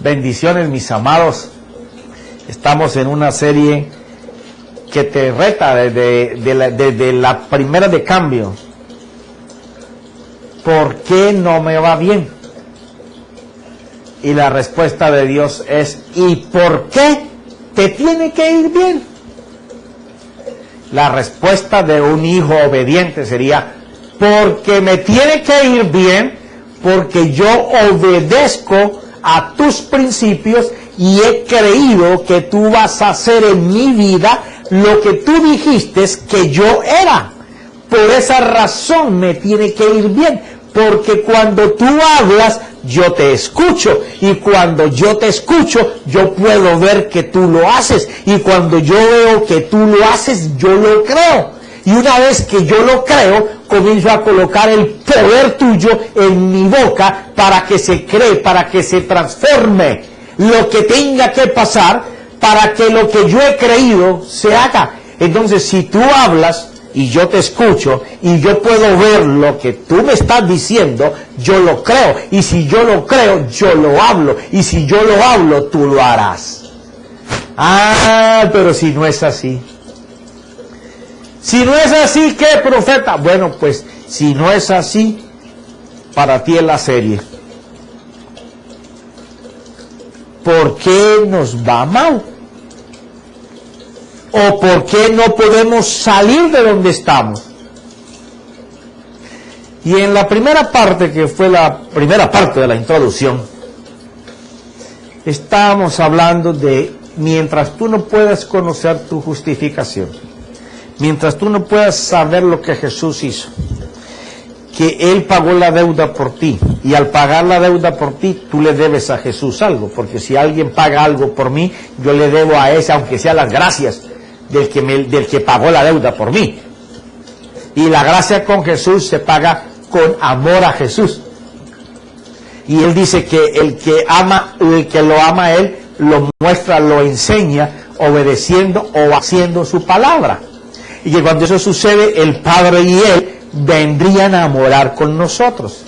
Bendiciones, mis amados. Estamos en una serie que te reta desde la primera de cambio. ¿Por qué no me va bien? Y la respuesta de Dios es: ¿y por qué te tiene que ir bien? La respuesta de un hijo obediente sería: porque me tiene que ir bien, porque yo obedezco a tus principios y he creído que tú vas a hacer en mi vida lo que tú dijiste que yo era. Por esa razón me tiene que ir bien, porque cuando tú hablas, yo te escucho, y cuando yo te escucho, yo puedo ver que tú lo haces, y cuando yo veo que tú lo haces, yo lo creo. Y una vez que yo lo creo, comienzo a colocar el poder tuyo en mi boca para que se cree, para que se transforme lo que tenga que pasar, para que lo que yo he creído se haga. Entonces, si tú hablas y yo te escucho y yo puedo ver lo que tú me estás diciendo, yo lo creo. Y si yo lo creo, yo lo hablo. Y si yo lo hablo, tú lo harás. Ah, pero si no es así. Si no es así, ¿qué, profeta? Bueno, pues, si no es así, para ti es la serie. ¿Por qué nos va mal? ¿O por qué no podemos salir de donde estamos? Y en la primera parte, que fue la primera parte de la introducción, estábamos hablando de mientras tú no puedas conocer tu justificación, mientras tú no puedas saber lo que Jesús hizo, que Él pagó la deuda por ti, y al pagar la deuda por ti, tú le debes a Jesús algo, porque si alguien paga algo por mí, yo le debo a ese, aunque sea las gracias del que pagó la deuda por mí. Y la gracia con Jesús se paga con amor a Jesús. Y Él dice que el que lo ama a Él, lo muestra, lo enseña, obedeciendo o haciendo su palabra. Y que cuando eso sucede, el Padre y Él vendrían a morar con nosotros.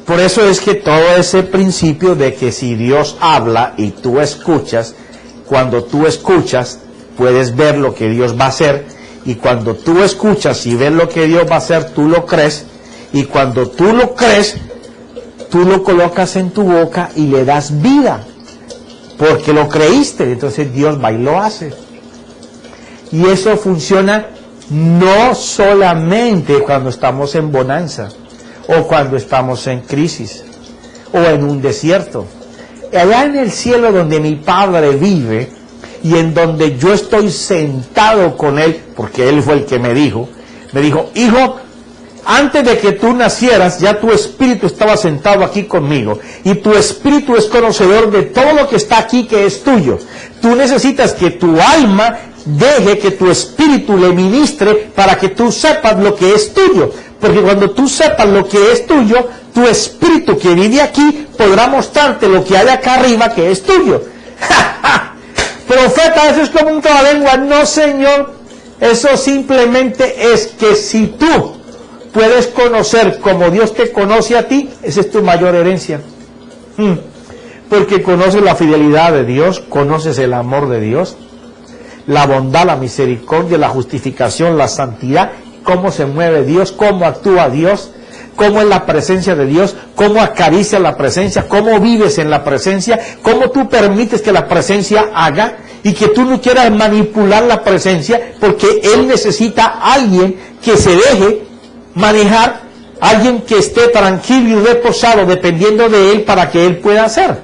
Por eso es que todo ese principio de que si Dios habla y tú escuchas, cuando tú escuchas, puedes ver lo que Dios va a hacer, y cuando tú escuchas y ves lo que Dios va a hacer, tú lo crees, y cuando tú lo crees, tú lo colocas en tu boca y le das vida, porque lo creíste, entonces Dios va y lo hace. Y eso funciona no solamente cuando estamos en bonanza, o cuando estamos en crisis, o en un desierto. Allá en el cielo donde mi Padre vive, y en donde yo estoy sentado con Él, porque Él fue el que me dijo, hijo, antes de que tú nacieras, ya tu espíritu estaba sentado aquí conmigo, y tu espíritu es conocedor de todo lo que está aquí que es tuyo. Tú necesitas que tu alma deje que tu espíritu le ministre para que tú sepas lo que es tuyo, porque cuando tú sepas lo que es tuyo, tu espíritu que vive aquí podrá mostrarte lo que hay acá arriba que es tuyo. Profeta, eso es como un trabalengua. No, señor, eso simplemente es que si tú puedes conocer como Dios te conoce a ti, esa es tu mayor herencia. Porque conoces la fidelidad de Dios, conoces el amor de Dios, la bondad, la misericordia, la justificación, la santidad, cómo se mueve Dios, cómo actúa Dios, cómo es la presencia de Dios, cómo acaricia la presencia, cómo vives en la presencia, cómo tú permites que la presencia haga, y que tú no quieras manipular la presencia, porque Él necesita a alguien que se deje manejar, alguien que esté tranquilo y reposado dependiendo de Él para que Él pueda hacer.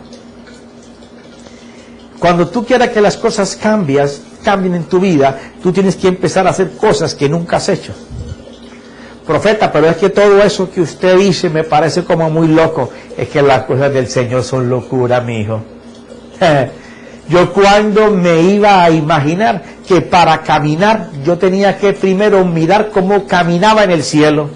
Cuando tú quieras que las cosas cambien en tu vida, tú tienes que empezar a hacer cosas que nunca has hecho. Profeta, pero es que todo eso que usted dice me parece como muy loco. Es que las cosas del Señor son locura, mi hijo. Yo cuando me iba a imaginar que para caminar yo tenía que primero mirar cómo caminaba en el cielo.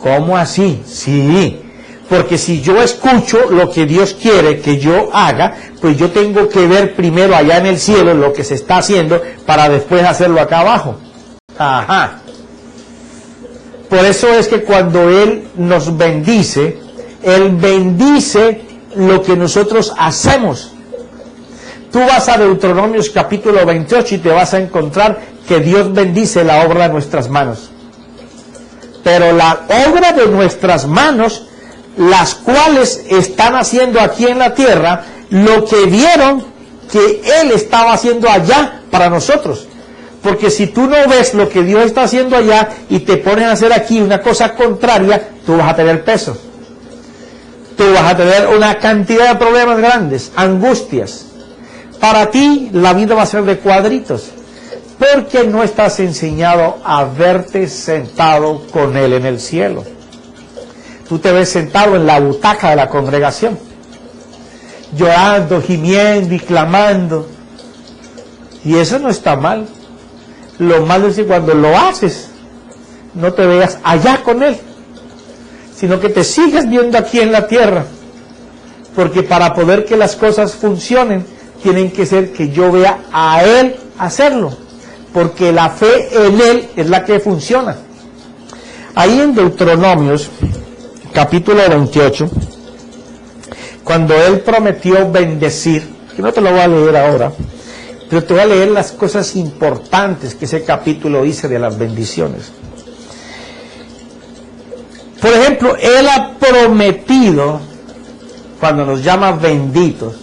¿Cómo así? Sí, porque si yo escucho lo que Dios quiere que yo haga, pues yo tengo que ver primero allá en el cielo lo que se está haciendo para después hacerlo acá abajo. Ajá. Por eso es que cuando Él nos bendice, Él bendice lo que nosotros hacemos. Tú vas a Deuteronomios capítulo 28 y te vas a encontrar que Dios bendice la obra de nuestras manos. Pero la obra de nuestras manos, las cuales están haciendo aquí en la tierra, lo que vieron que Él estaba haciendo allá para nosotros. Porque si tú no ves lo que Dios está haciendo allá y te pones a hacer aquí una cosa contraria, tú vas a tener peso. Tú vas a tener una cantidad de problemas grandes, angustias. Para ti la vida va a ser de cuadritos, porque no estás enseñado a verte sentado con Él en el cielo. Tú te ves sentado en la butaca de la congregación, llorando, gimiendo y clamando. Y eso no está mal. Lo malo es que cuando lo haces, no te veas allá con Él, sino que te sigas viendo aquí en la tierra. Porque para poder que las cosas funcionen, tienen que ser que yo vea a Él hacerlo. Porque la fe en Él es la que funciona. Ahí en Deuteronomios, capítulo 28, cuando Él prometió bendecir, que no te lo voy a leer ahora, pero te voy a leer las cosas importantes que ese capítulo dice de las bendiciones. Por ejemplo, Él ha prometido, cuando nos llama benditos,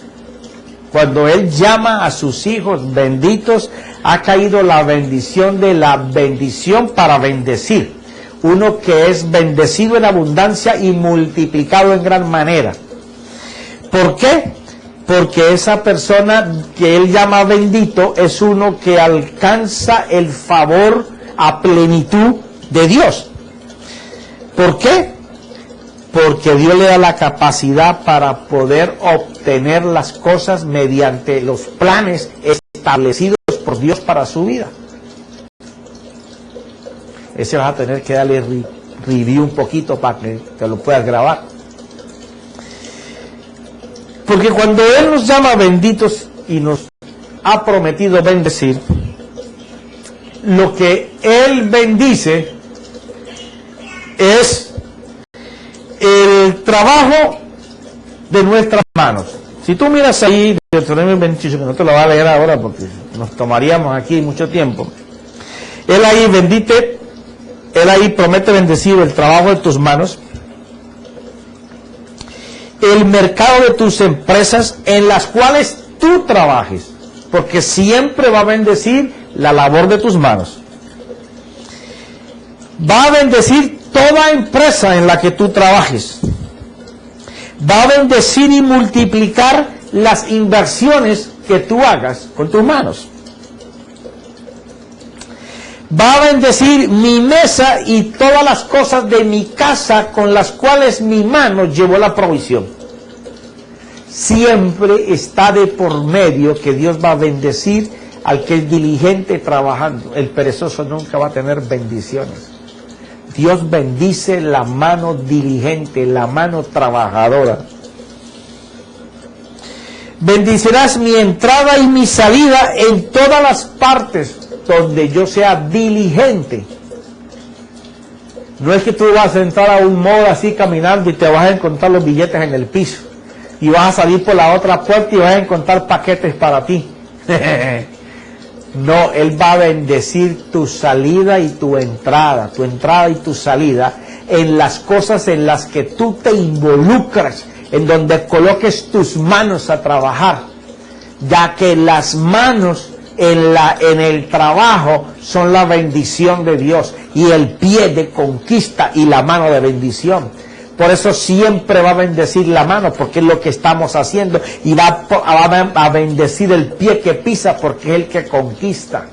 cuando Él llama a sus hijos benditos, ha caído la bendición de la bendición para bendecir. Uno que es bendecido en abundancia y multiplicado en gran manera. ¿Por qué? Porque esa persona que Él llama bendito es uno que alcanza el favor a plenitud de Dios. ¿Por qué? Porque Dios le da la capacidad para poder obtener las cosas mediante los planes establecidos por Dios para su vida. Ese vas a tener que darle review un poquito para que te lo puedas grabar. Porque cuando Él nos llama benditos y nos ha prometido bendecir, lo que Él bendice es el trabajo de nuestras manos. Si tú miras ahí, Deuteronomio 28, que no te lo voy a leer ahora porque nos tomaríamos aquí mucho tiempo. Él ahí promete bendecir el trabajo de tus manos, el mercado de tus empresas en las cuales tú trabajes, porque siempre va a bendecir la labor de tus manos. Va a bendecir toda empresa en la que tú trabajes. Va a bendecir y multiplicar las inversiones que tú hagas con tus manos. Va a bendecir mi mesa y todas las cosas de mi casa con las cuales mi mano llevó la provisión. Siempre está de por medio que Dios va a bendecir al que es diligente trabajando. El perezoso nunca va a tener bendiciones. Dios bendice la mano diligente, la mano trabajadora. Bendicirás mi entrada y mi salida en todas las partes donde yo sea diligente. No es que tú vas a entrar a un mall así caminando y te vas a encontrar los billetes en el piso y vas a salir por la otra puerta y vas a encontrar paquetes para ti. No, Él va a bendecir tu salida y tu entrada y tu salida en las cosas en las que tú te involucras, en donde coloques tus manos a trabajar, ya que las manos en el trabajo son la bendición de Dios y el pie de conquista y la mano de bendición. Por eso siempre va a bendecir la mano, porque es lo que estamos haciendo, y va a bendecir el pie que pisa, porque es el que conquista.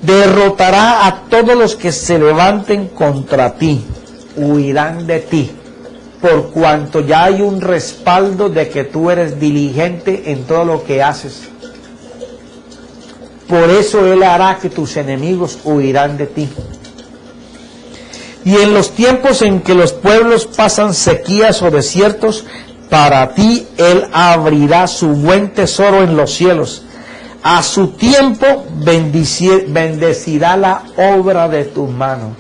Derrotará a todos los que se levanten contra ti, huirán de ti, por cuanto ya hay un respaldo de que tú eres diligente en todo lo que haces. Por eso Él hará que tus enemigos huirán de ti. Y en los tiempos en que los pueblos pasan sequías o desiertos, para ti Él abrirá su buen tesoro en los cielos, A su tiempo bendecirá la obra de tus manos.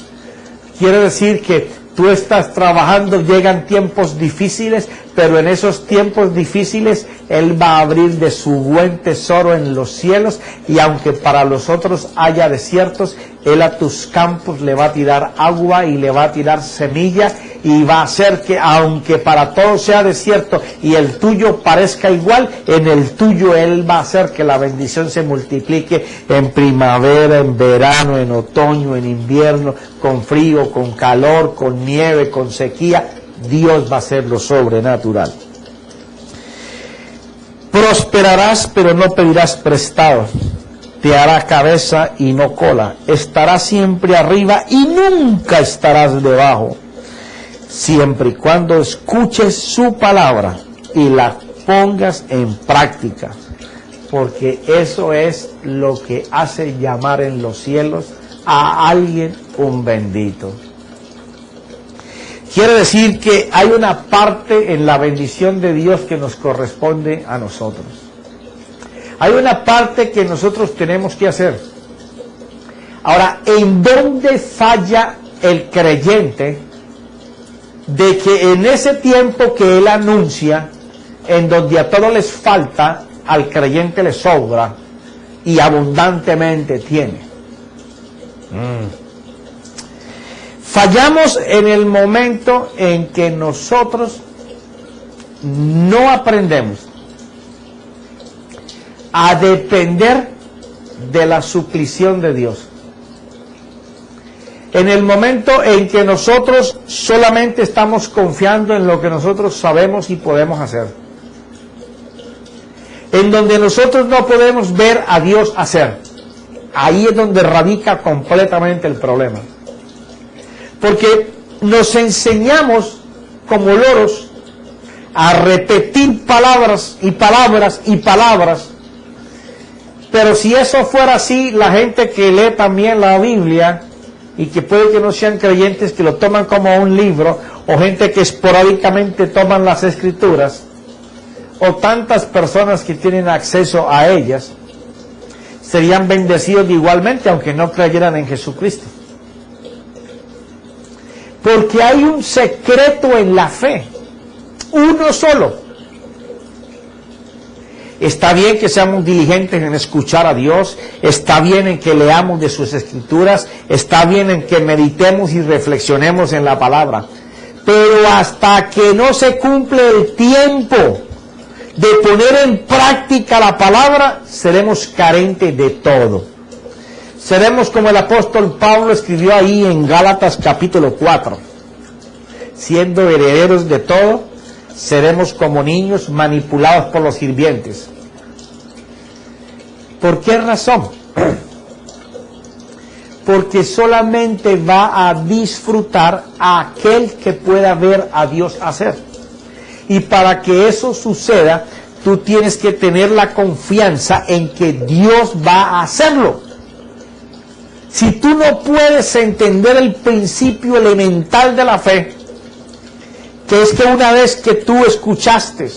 Quiere decir que tú estás trabajando, llegan tiempos difíciles, pero en esos tiempos difíciles Él va a abrir de su buen tesoro en los cielos, y aunque para los otros haya desiertos, Él a tus campos le va a tirar agua y le va a tirar semilla, y va a hacer que aunque para todos sea desierto y el tuyo parezca igual, en el tuyo Él va a hacer que la bendición se multiplique en primavera, en verano, en otoño, en invierno, con frío, con calor, con nieve, con sequía. Dios va a hacer lo sobrenatural. Prosperarás, pero no pedirás prestado. Te hará cabeza y no cola. Estarás siempre arriba y nunca estarás debajo. Siempre y cuando escuches su palabra y la pongas en práctica. Porque eso es lo que hace llamar en los cielos a alguien un bendito. Quiere decir que hay una parte en la bendición de Dios que nos corresponde a nosotros. Hay una parte que nosotros tenemos que hacer. Ahora, ¿en dónde falla el creyente? De que en ese tiempo que Él anuncia, en donde a todos les falta, al creyente le sobra y abundantemente tiene. Fallamos en el momento en que nosotros no aprendemos a depender de la suplición de Dios. En el momento en que nosotros solamente estamos confiando en lo que nosotros sabemos y podemos hacer. En donde nosotros no podemos ver a Dios hacer. Ahí es donde radica completamente el problema. Porque nos enseñamos como loros a repetir palabras y palabras y palabras. Pero si eso fuera así, la gente que lee también la Biblia y que puede que no sean creyentes, que lo toman como un libro, o gente que esporádicamente toman las Escrituras, o tantas personas que tienen acceso a ellas, serían bendecidos igualmente, aunque no creyeran en Jesucristo. Porque hay un secreto en la fe, uno solo. Está bien que seamos diligentes en escuchar a Dios, está bien en que leamos de sus Escrituras, está bien en que meditemos y reflexionemos en la palabra, pero hasta que no se cumple el tiempo de poner en práctica la palabra, seremos carentes de todo. Seremos como el apóstol Pablo escribió ahí en Gálatas capítulo 4, siendo herederos de todo, seremos como niños manipulados por los sirvientes. ¿Por qué razón? Porque solamente va a disfrutar a aquel que pueda ver a Dios hacer. Y para que eso suceda, tú tienes que tener la confianza en que Dios va a hacerlo. Si tú no puedes entender el principio elemental de la fe, que es que una vez que tú escuchaste,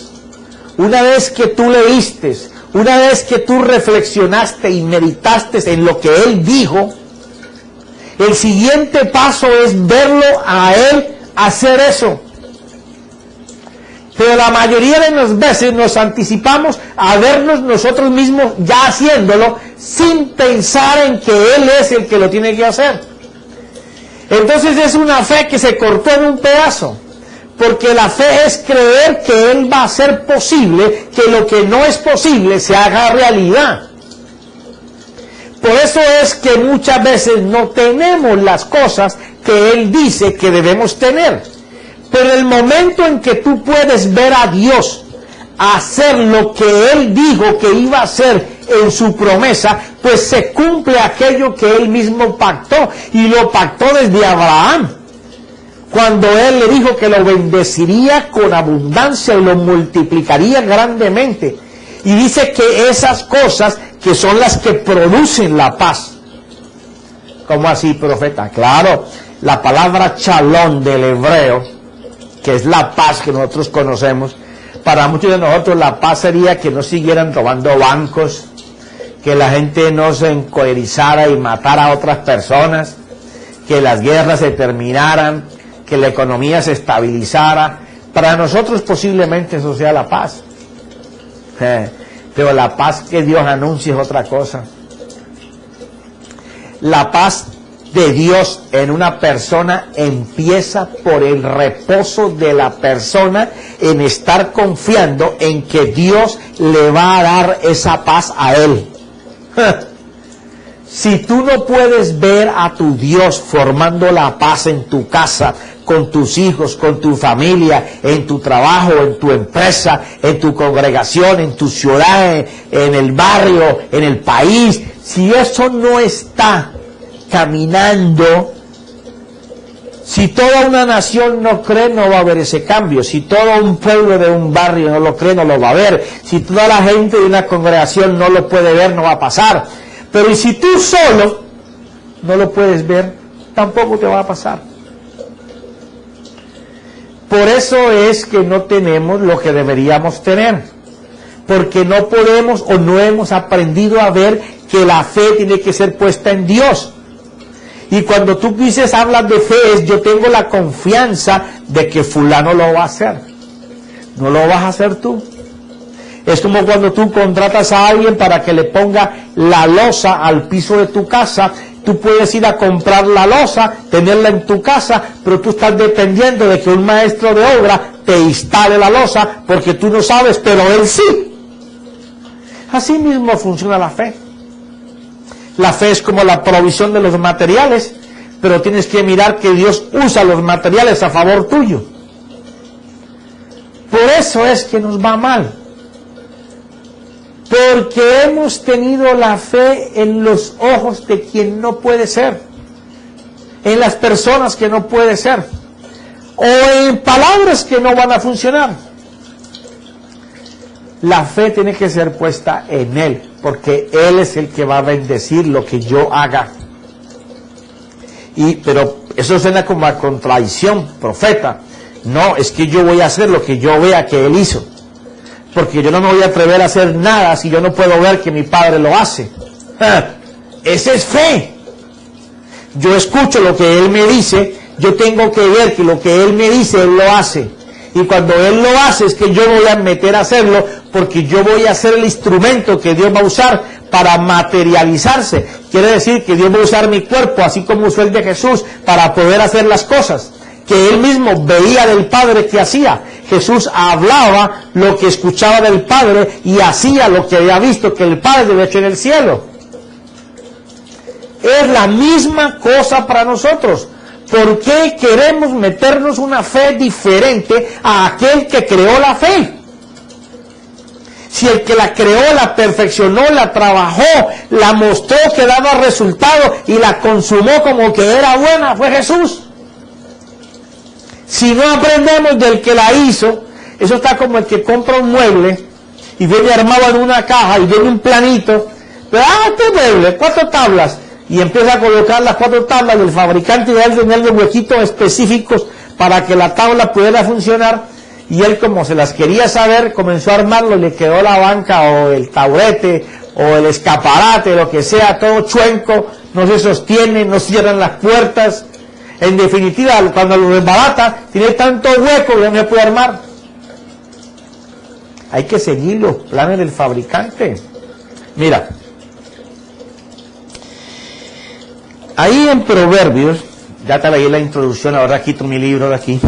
una vez que tú leíste, una vez que tú reflexionaste y meditaste en lo que Él dijo, el siguiente paso es verlo a Él hacer eso. Pero la mayoría de las veces nos anticipamos a vernos nosotros mismos ya haciéndolo, sin pensar en que Él es el que lo tiene que hacer. Entonces es una fe que se cortó en un pedazo. Porque la fe es creer que Él va a hacer posible que lo que no es posible se haga realidad. Por eso es que muchas veces no tenemos las cosas que Él dice que debemos tener. Pero el momento en que tú puedes ver a Dios hacer lo que Él dijo que iba a hacer en su promesa, pues se cumple aquello que Él mismo pactó, y lo pactó desde Abraham. Cuando Él le dijo que lo bendeciría con abundancia y lo multiplicaría grandemente. Y dice que esas cosas que son las que producen la paz. ¿Cómo así, profeta? Claro, la palabra shalom del hebreo, que es la paz que nosotros conocemos, para muchos de nosotros la paz sería que no siguieran robando bancos, que la gente no se encolerizara y matara a otras personas, que las guerras se terminaran, que la economía se estabilizara. Para nosotros posiblemente eso sea la paz. Pero la paz que Dios anuncia es otra cosa. La paz de Dios en una persona empieza por el reposo de la persona en estar confiando en que Dios le va a dar esa paz a él. Si tú no puedes ver a tu Dios formando la paz en tu casa, con tus hijos, con tu familia, en tu trabajo, en tu empresa, en tu congregación, en tu ciudad, en el barrio, en el país, si eso no está caminando, si toda una nación no cree, no va a haber ese cambio. Si todo un pueblo de un barrio no lo cree, no lo va a ver. Si toda la gente de una congregación no lo puede ver, no va a pasar. Pero y si tú solo no lo puedes ver, tampoco te va a pasar. Por eso es que no tenemos lo que deberíamos tener, porque no podemos o no hemos aprendido a ver que la fe tiene que ser puesta en Dios. Y cuando tú dices, hablas de fe, es yo tengo la confianza de que fulano lo va a hacer. No lo vas a hacer tú. Es como cuando tú contratas a alguien para que le ponga la losa al piso de tu casa. Tú puedes ir a comprar la losa, tenerla en tu casa, pero tú estás dependiendo de que un maestro de obra te instale la losa, porque tú no sabes, pero él sí. Así mismo funciona la fe. La fe es como la provisión de los materiales, pero tienes que mirar que Dios usa los materiales a favor tuyo. Por eso es que nos va mal. Porque hemos tenido la fe en los ojos de quien no puede ser, en las personas que no puede ser, o en palabras que no van a funcionar. La fe tiene que ser puesta en Él, porque Él es el que va a bendecir lo que yo haga. Pero eso suena como a contradicción, profeta. No, es que yo voy a hacer lo que yo vea que Él hizo. Porque yo no me voy a atrever a hacer nada si yo no puedo ver que mi Padre lo hace. Esa es fe. Yo escucho lo que Él me dice, yo tengo que ver que lo que Él me dice, Él lo hace. Y cuando Él lo hace es que yo voy a meter a hacerlo, porque yo voy a ser el instrumento que Dios va a usar para materializarse. Quiere decir que Dios va a usar mi cuerpo, así como usó el de Jesús, para poder hacer las cosas que Él mismo veía del Padre que hacía. Jesús hablaba lo que escuchaba del Padre y hacía lo que había visto que el Padre había hecho en el cielo. Es la misma cosa para nosotros. ¿Por qué queremos meternos una fe diferente a aquel que creó la fe? Si el que la creó, la perfeccionó, la trabajó, la mostró que daba resultado y la consumó como que era buena, fue Jesús. Si no aprendemos del que la hizo, eso está como el que compra un mueble y viene armado en una caja y viene un planito, pero este mueble, 4 tablas, y empieza a colocar las 4 tablas del fabricante y él tener los huequitos específicos para que la tabla pudiera funcionar, y él, como se las quería saber, comenzó a armarlo y le quedó la banca o el taburete o el escaparate, lo que sea, todo chuenco, no se sostiene, no cierran las puertas. En definitiva, cuando lo desbarata, tiene tanto hueco que no se puede armar. Hay que seguir los planes del fabricante. Mira, ahí en Proverbios, ya te leí la introducción, ahora quito mi libro de aquí.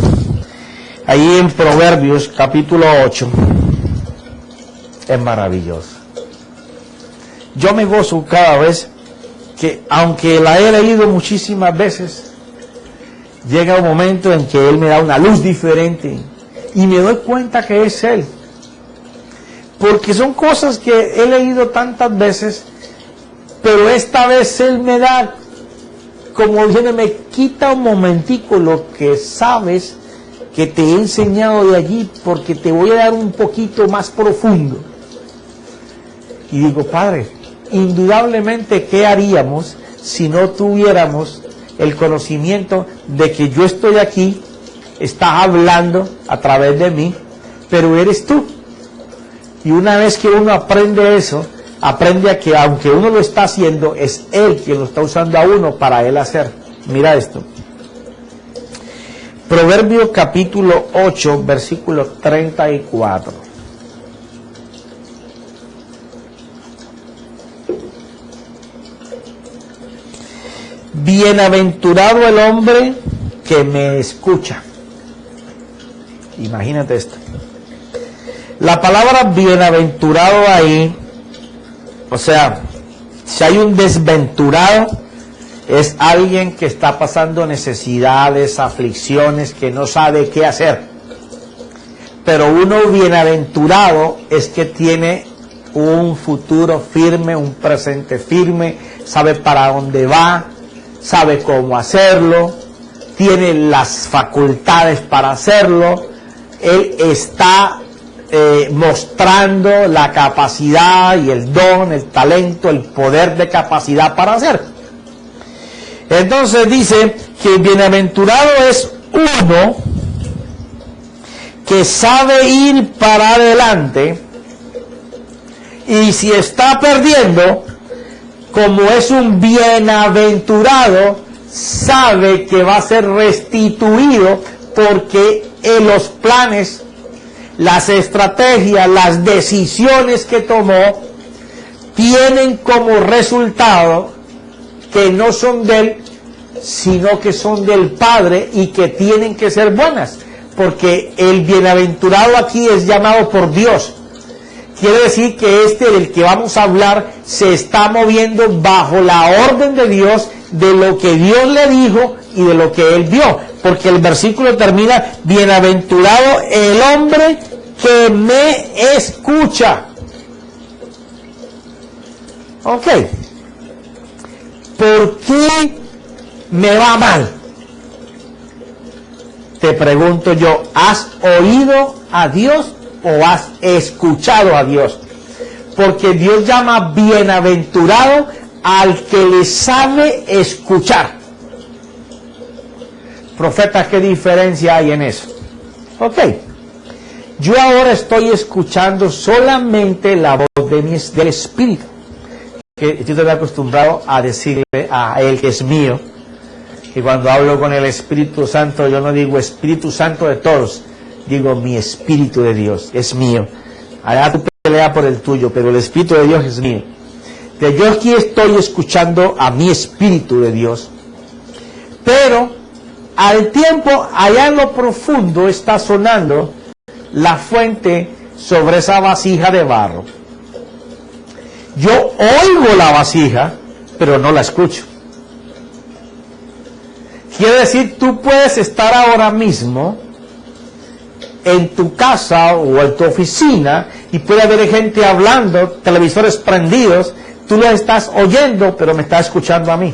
Ahí en Proverbios, capítulo 8, es maravilloso. Yo me gozo cada vez que, aunque la he leído muchísimas veces, llega un momento en que Él me da una luz diferente y me doy cuenta que es Él. Porque son cosas que he leído tantas veces, pero esta vez Él me da, como diciéndome, quita un momentico lo que sabes que te he enseñado de allí, porque te voy a dar un poquito más profundo. Y digo, Padre, indudablemente, ¿qué haríamos si no tuviéramos el conocimiento de que yo estoy aquí, estás hablando a través de mí, pero eres tú? Y una vez que uno aprende eso, aprende a que aunque uno lo está haciendo, es Él quien lo está usando a uno para Él hacer. Mira esto. Proverbios capítulo 8, versículo 34. Bienaventurado el hombre que me escucha. Imagínate esto. La palabra bienaventurado ahí, o sea, si hay un desventurado, es alguien que está pasando necesidades, aflicciones, que no sabe qué hacer. Pero uno bienaventurado es que tiene un futuro firme, un presente firme, sabe para dónde va, sabe cómo hacerlo, tiene las facultades para hacerlo. Él está mostrando la capacidad y el don, el talento, el poder de capacidad para hacer. Entonces dice que bienaventurado es uno que sabe ir para adelante, y si está perdiendo, como es un bienaventurado, sabe que va a ser restituido, porque en los planes, las estrategias, las decisiones que tomó, tienen como resultado que no son de él, sino que son del Padre, y que tienen que ser buenas, porque el bienaventurado aquí es llamado por Dios. Quiere decir que este del que vamos a hablar se está moviendo bajo la orden de Dios, de lo que Dios le dijo y de lo que él vio, porque el versículo termina: bienaventurado el hombre que me escucha. Ok. ¿Por qué me va mal? Te pregunto yo, ¿has oído a Dios o has escuchado a Dios? Porque Dios llama bienaventurado al que le sabe escuchar. Profeta, ¿qué diferencia hay en eso? Ok. Yo ahora estoy escuchando solamente la voz del Espíritu. Que yo estoy acostumbrado a decirle a Él que es mío, y cuando hablo con el Espíritu Santo, yo no digo Espíritu Santo de todos, digo mi Espíritu de Dios, es mío. Allá tú peleas por el tuyo, pero el Espíritu de Dios es mío. Yo aquí estoy escuchando a mi Espíritu de Dios, pero al tiempo, allá en lo profundo está sonando la fuente sobre esa vasija de barro. Yo oigo la vasija, pero no la escucho. Quiere decir, tú puedes estar ahora mismo en tu casa o en tu oficina y puede haber gente hablando, televisores prendidos, tú los estás oyendo, pero me estás escuchando a mí.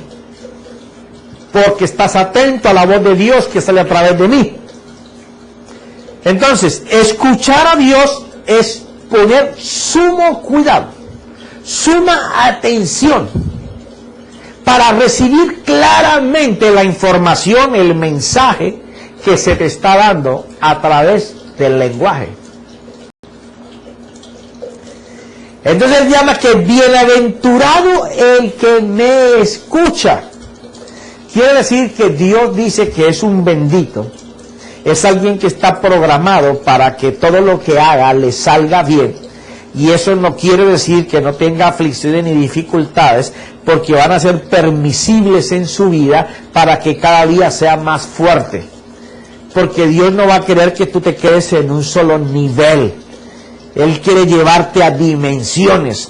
Porque estás atento a la voz de Dios que sale a través de mí. Entonces, escuchar a Dios es poner sumo cuidado, suma atención, para recibir claramente la información, el mensaje que se te está dando a través del lenguaje. Entonces él llama que bienaventurado el que me escucha. Quiere decir que Dios dice que es un bendito. Es alguien que está programado para que todo lo que haga le salga bien. Y eso no quiere decir que no tenga aflicciones ni dificultades, porque van a ser permisibles en su vida para que cada día sea más fuerte. Porque Dios no va a querer que tú te quedes en un solo nivel. Él quiere llevarte a dimensiones.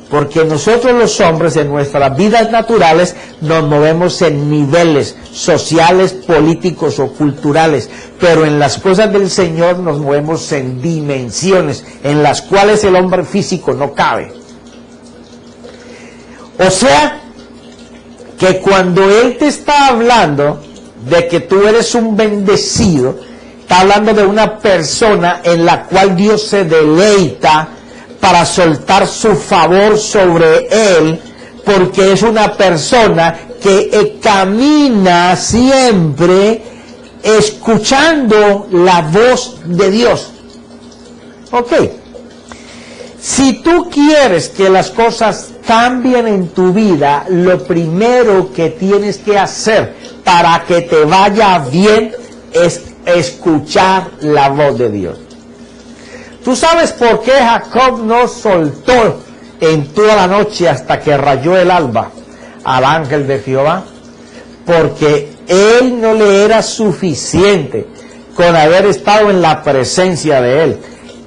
Porque nosotros los hombres en nuestras vidas naturales nos movemos en niveles sociales, políticos o culturales, pero en las cosas del Señor nos movemos en dimensiones en las cuales el hombre físico no cabe. O sea, que cuando Él te está hablando de que tú eres un bendecido, está hablando de una persona en la cual Dios se deleita para soltar su favor sobre él, porque es una persona que camina siempre escuchando la voz de Dios. Ok. Si tú quieres que las cosas cambien en tu vida, lo primero que tienes que hacer para que te vaya bien es escuchar la voz de Dios. ¿Tú sabes por qué Jacob no soltó en toda la noche hasta que rayó el alba al ángel de Jehová? Porque él no le era suficiente con haber estado en la presencia de él.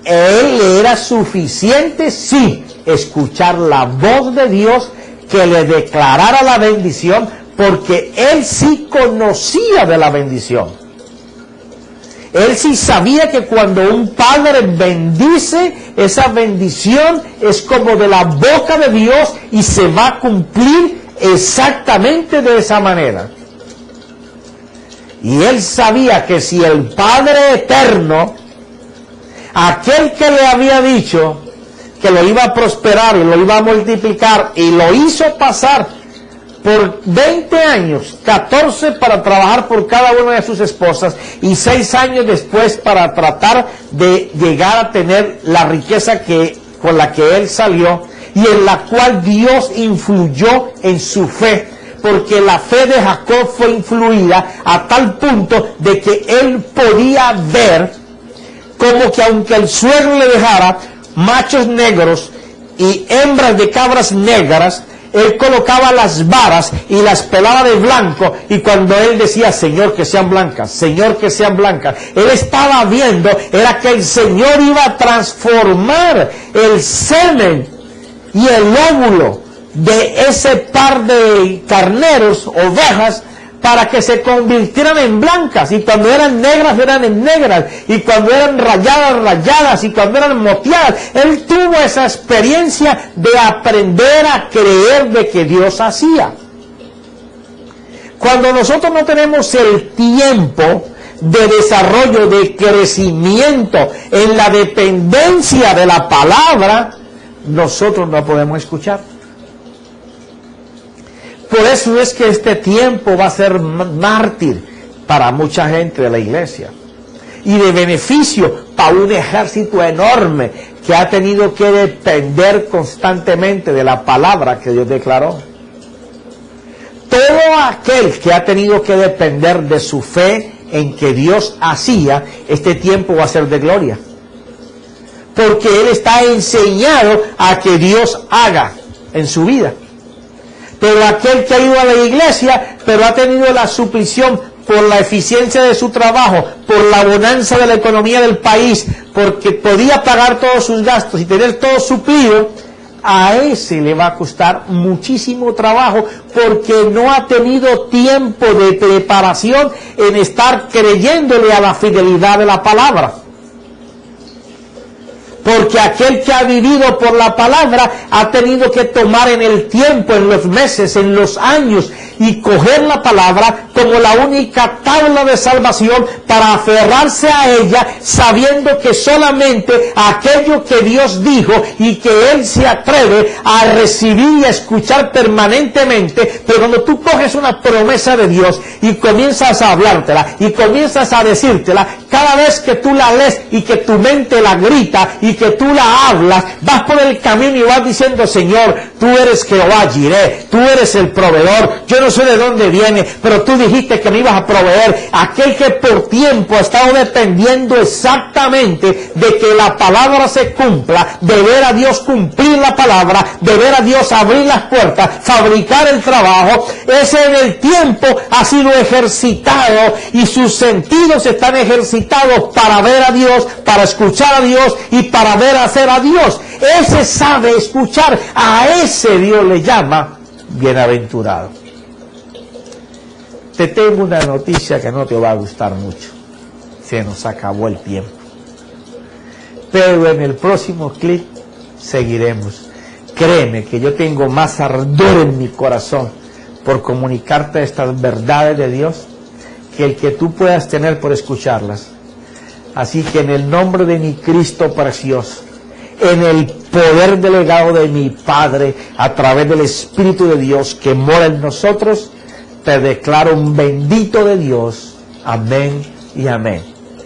Él le era suficiente, sí, escuchar la voz de Dios que le declarara la bendición, porque él sí conocía de la bendición. Él sí sabía que cuando un padre bendice, esa bendición es como de la boca de Dios y se va a cumplir exactamente de esa manera. Y él sabía que si el Padre Eterno, aquel que le había dicho que lo iba a prosperar y lo iba a multiplicar, y lo hizo pasar por 20 años, 14 para trabajar por cada una de sus esposas y 6 años después para tratar de llegar a tener la riqueza con la que él salió y en la cual Dios influyó en su fe, porque la fe de Jacob fue influida a tal punto de que él podía ver como que aunque el suegro le dejara machos negros y hembras de cabras negras, él colocaba las varas y las pelaba de blanco, y cuando él decía, Señor, que sean blancas, Señor, que sean blancas, él estaba viendo, era que el Señor iba a transformar el semen y el óvulo de ese par de carneros, ovejas, para que se convirtieran en blancas, y cuando eran negras en negras, y cuando eran rayadas, y cuando eran moteadas. Él tuvo esa experiencia de aprender a creer de que Dios hacía. Cuando nosotros no tenemos el tiempo de desarrollo, de crecimiento en la dependencia de la palabra, nosotros no podemos escuchar. Por eso es que este tiempo va a ser mártir para mucha gente de la iglesia y de beneficio para un ejército enorme que ha tenido que depender constantemente de la palabra que Dios declaró. Todo aquel que ha tenido que depender de su fe en que Dios hacía, este tiempo va a ser de gloria, porque él está enseñado a que Dios haga en su vida. Pero aquel que ha ido a la iglesia, pero ha tenido la suplición por la eficiencia de su trabajo, por la bonanza de la economía del país, porque podía pagar todos sus gastos y tener todo suplido, a ese le va a costar muchísimo trabajo, porque no ha tenido tiempo de preparación en estar creyéndole a la fidelidad de la palabra. Porque aquel que ha vivido por la palabra ha tenido que tomar en el tiempo, en los meses, en los años, y coger la palabra como la única tabla de salvación para aferrarse a ella, sabiendo que solamente aquello que Dios dijo y que Él se atreve a recibir y a escuchar permanentemente. Pero cuando tú coges una promesa de Dios y comienzas a hablártela y comienzas a decírtela, cada vez que tú la lees y que tu mente la grita y que tú la hablas, vas por el camino y vas diciendo, Señor, tú eres Jehová Jireh, tú eres el proveedor, yo no sé de dónde viene, pero tú dijiste que me ibas a proveer. Aquel que por tiempo ha estado dependiendo exactamente de que la palabra se cumpla, de ver a Dios cumplir la palabra, de ver a Dios abrir las puertas, fabricar el trabajo, ese en el tiempo ha sido ejercitado y sus sentidos están ejercitados para ver a Dios, para escuchar a Dios y para ver hacer a Dios. Ese sabe escuchar, a ese Dios le llama bienaventurado. Te tengo una noticia que no te va a gustar mucho. Se nos acabó el tiempo. Pero en el próximo clip seguiremos. Créeme que yo tengo más ardor en mi corazón por comunicarte estas verdades de Dios que el que tú puedas tener por escucharlas. Así que en el nombre de mi Cristo precioso, en el poder delegado de mi Padre, a través del Espíritu de Dios que mora en nosotros, te declaro un bendito de Dios. Amén y amén.